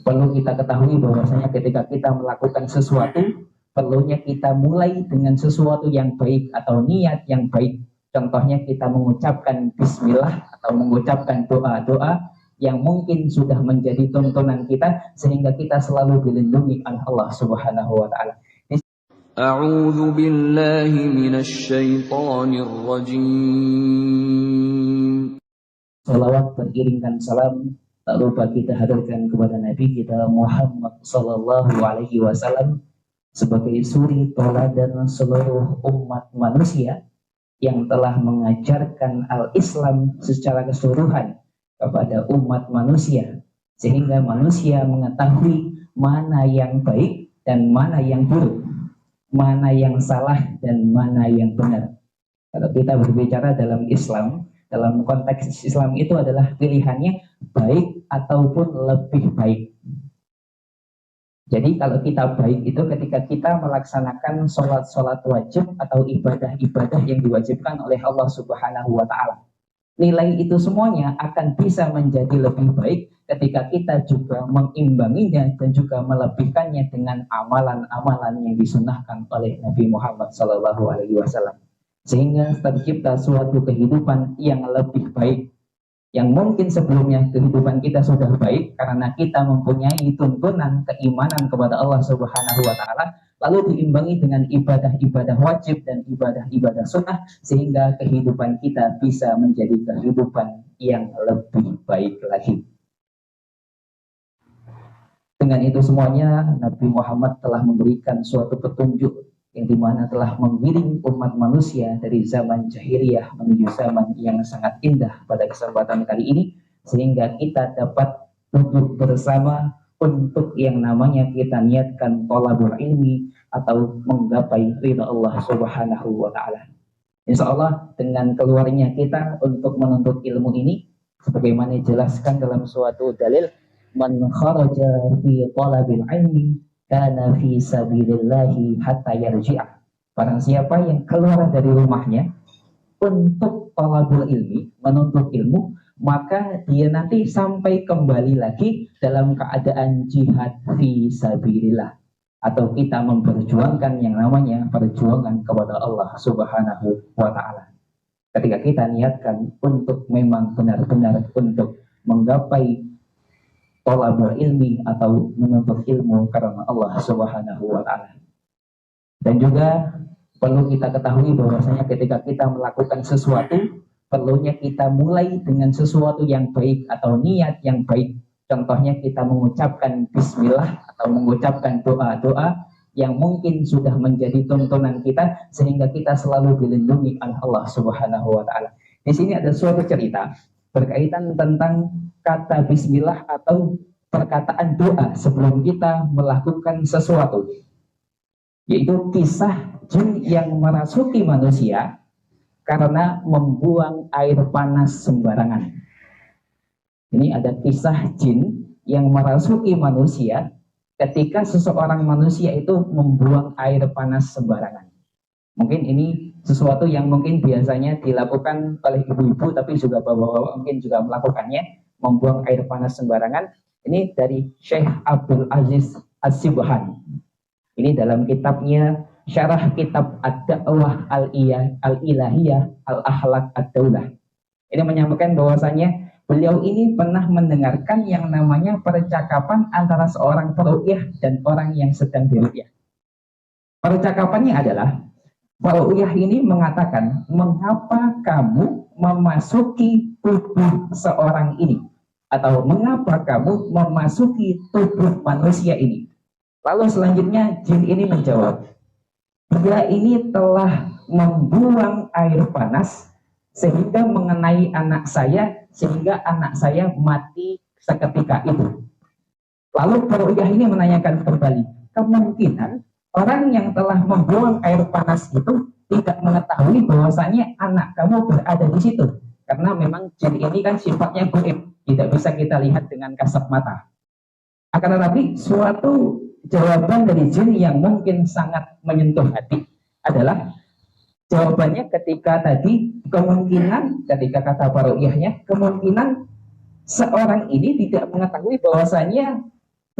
Perlu kita ketahui bahwasanya ketika kita melakukan sesuatu, perlunya kita mulai dengan sesuatu yang baik atau niat yang baik. Contohnya kita mengucapkan bismillah atau mengucapkan doa-doa yang mungkin sudah menjadi tontonan kita sehingga kita selalu dilindungi oleh Allah Subhanahu wa taala. A'udzu billahi minasy syaithanir rajim. Salawat beriringkan salam tak lupa kita hadirkan kepada Nabi kita Muhammad sallallahu alaihi wasallam sebagai suri teladan seluruh umat manusia yang telah mengajarkan al-Islam secara keseluruhan kepada umat manusia sehingga manusia mengetahui mana yang baik dan mana yang buruk, mana yang salah dan mana yang benar. Kalau kita berbicara dalam Islam, dalam konteks Islam itu adalah pilihannya baik ataupun lebih baik. Jadi kalau kita baik itu ketika kita melaksanakan sholat wajib atau ibadah-ibadah yang diwajibkan oleh Allah Subhanahu wa taala. Nilai itu semuanya akan bisa menjadi lebih baik ketika kita juga mengimbanginya dan juga melebihkannya dengan amalan-amalan yang disunahkan oleh Nabi Muhammad SAW. Sehingga tercipta suatu kehidupan yang lebih baik. Yang mungkin sebelumnya kehidupan kita sudah baik karena kita mempunyai tuntunan keimanan kepada Allah Subhanahu wa taala, lalu diimbangi dengan ibadah-ibadah wajib dan ibadah-ibadah sunnah sehingga kehidupan kita bisa menjadi kehidupan yang lebih baik lagi. Dengan itu semuanya Nabi Muhammad telah memberikan suatu petunjuk yang dimana telah menggiring umat manusia dari zaman jahiliyah menuju zaman yang sangat indah pada kesempatan kali ini, sehingga kita dapat duduk bersama untuk yang namanya kita niatkan thalabul ilmi atau menggapai ridha Allah Subhanahu wa taala. Insya Allah dengan keluarnya kita untuk menuntut ilmu ini, sebagaimana dijelaskan dalam suatu dalil, man kharaja fi thalabil ilmi kana fi sabilillahi hatta yarji'ah. Barang siapa yang keluar dari rumahnya untuk thalabul ilmi, menuntut ilmu, maka dia nanti sampai kembali lagi dalam keadaan jihad fi sabilillah, atau kita memperjuangkan yang namanya perjuangan kepada Allah Subhanahu wa taala. Ketika kita niatkan untuk memang benar-benar untuk menggapai thalabul ilmi atau menuntut ilmu karena Allah Subhanahu wa taala. Dan juga perlu kita ketahui bahwasanya ketika kita melakukan sesuatu, perlunya kita mulai dengan sesuatu yang baik atau niat yang baik. Contohnya kita mengucapkan bismillah atau mengucapkan doa-doa yang mungkin sudah menjadi tuntunan kita sehingga kita selalu dilindungi oleh Allah Subhanahu wa taala. Di sini ada suatu cerita berkaitan tentang kata bismillah atau perkataan doa sebelum kita melakukan sesuatu, yaitu kisah jin yang merasuki manusia karena membuang air panas sembarangan. Ini ada kisah jin yang merasuki manusia ketika seseorang manusia itu membuang air panas sembarangan. Mungkin ini sesuatu yang mungkin biasanya dilakukan oleh ibu-ibu, tapi juga bapak-bapak mungkin juga melakukannya, membuang air panas sembarangan. Ini dari Syekh Abdul Aziz As-Sibhan. Ini dalam kitabnya Syarah Kitab Ad-Da'wah Al-Ilahiyah Al-Akhlaq Ad-Daulah. Ini menyampaikan bahwasanya beliau ini pernah mendengarkan yang namanya percakapan antara seorang peruqyah dan orang yang sedang diruqyah. Percakapannya adalah, peruqyah ini mengatakan, mengapa kamu memasuki tubuh seorang ini? Atau mengapa kamu memasuki tubuh manusia ini? Lalu selanjutnya jin ini menjawab, dia ini telah membuang air panas sehingga mengenai anak saya, sehingga anak saya mati seketika itu. Lalu peruqyah ini menanyakan kembali, kemungkinan orang yang telah membuang air panas itu tidak mengetahui bahwasanya anak kamu berada di situ, karena memang jin ini kan sifatnya gaib, tidak bisa kita lihat dengan kasat mata. Akan tetapi suatu jawaban dari jin yang mungkin sangat menyentuh hati adalah jawabannya ketika tadi kemungkinan, ketika kata peruqyahnya, kemungkinan seorang ini tidak mengetahui bahwasanya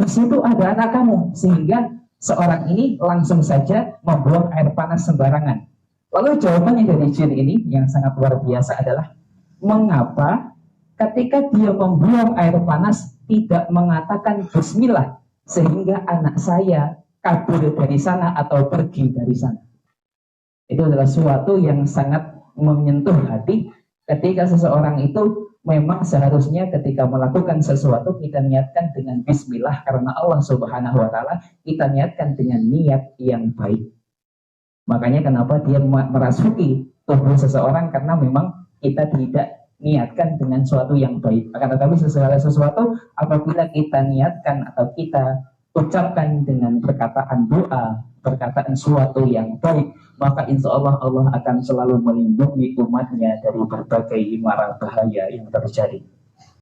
di situ ada anak kamu, sehingga seorang ini langsung saja membuang air panas sembarangan. Lalu jawabannya dari jin ini yang sangat luar biasa adalah, mengapa ketika dia membuang air panas tidak mengatakan bismillah sehingga anak saya kabur dari sana atau pergi dari sana. Itu adalah suatu yang sangat menyentuh hati ketika seseorang itu memang seharusnya ketika melakukan sesuatu kita niatkan dengan bismillah karena Allah Subhanahu wa taala, kita niatkan dengan niat yang baik. Makanya kenapa dia merasuki tubuh seseorang, karena memang kita tidak niatkan dengan suatu yang baik. Akan tetapi segala sesuatu apabila kita niatkan atau kita ucapkan dengan perkataan doa, perkataan suatu yang baik, maka insya Allah Allah akan selalu melindungi umatnya dari berbagai mara bahaya yang terjadi.